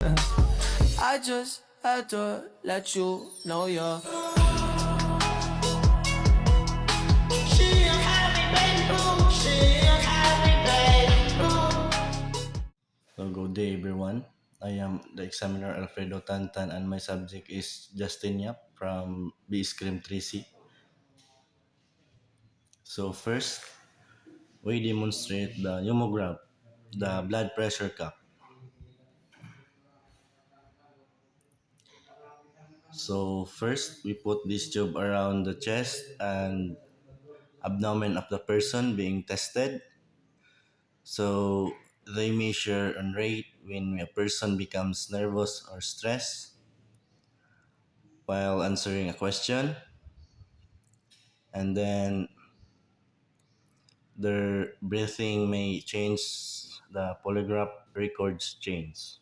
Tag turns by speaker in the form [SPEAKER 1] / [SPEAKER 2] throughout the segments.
[SPEAKER 1] I just had to let you know you're.
[SPEAKER 2] So good day everyone. I am the examiner Alfredo Tantan and my subject is Justin Yap from B Scream 3C. So first, we demonstrate the humograph, the blood pressure cuff. So first, we put this tube around the chest and abdomen of the person being tested. So they measure and rate when a person becomes nervous or stressed while answering a question, and then their breathing may change, the polygraph records change.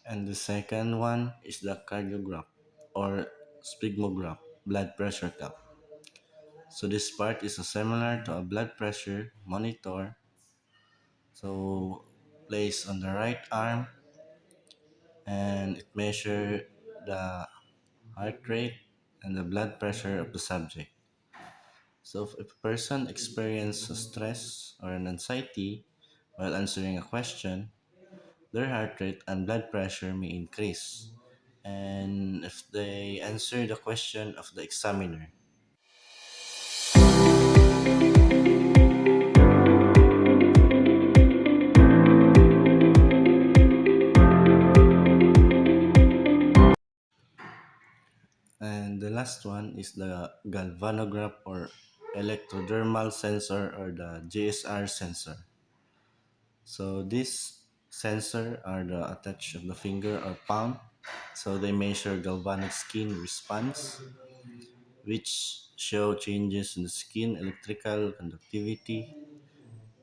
[SPEAKER 2] And the second one is the cardiograph or sphygmograph, blood pressure cuff. So this part is similar to a blood pressure monitor. So placed on the right arm and it measures the heart rate and the blood pressure of the subject. So if a person experiences stress or an anxiety while answering a question, their heart rate and blood pressure may increase. And if they answer the question of the examiner. And the last one is the galvanograph or electrodermal sensor or the GSR sensor. So this sensor are the attach of the finger or palm. So they measure galvanic skin response, which show changes in the skin electrical conductivity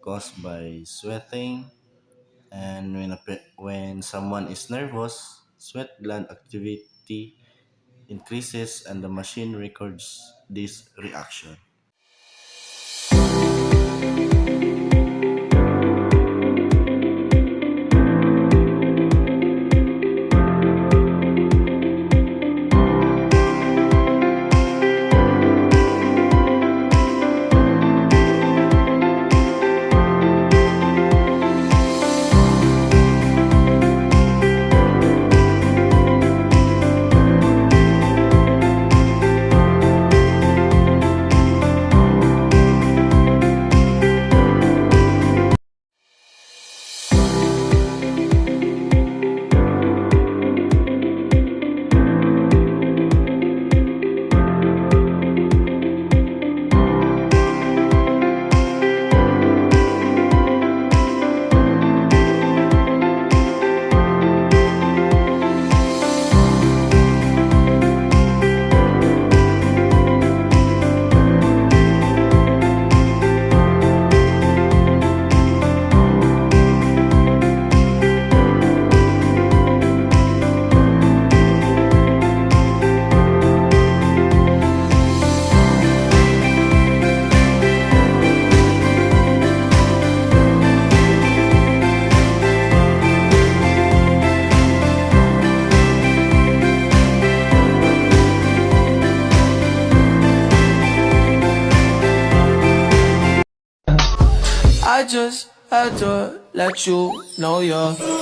[SPEAKER 2] caused by sweating. And when someone is nervous, sweat gland activity increases and the machine records this reaction.
[SPEAKER 1] I just had to let you know you're.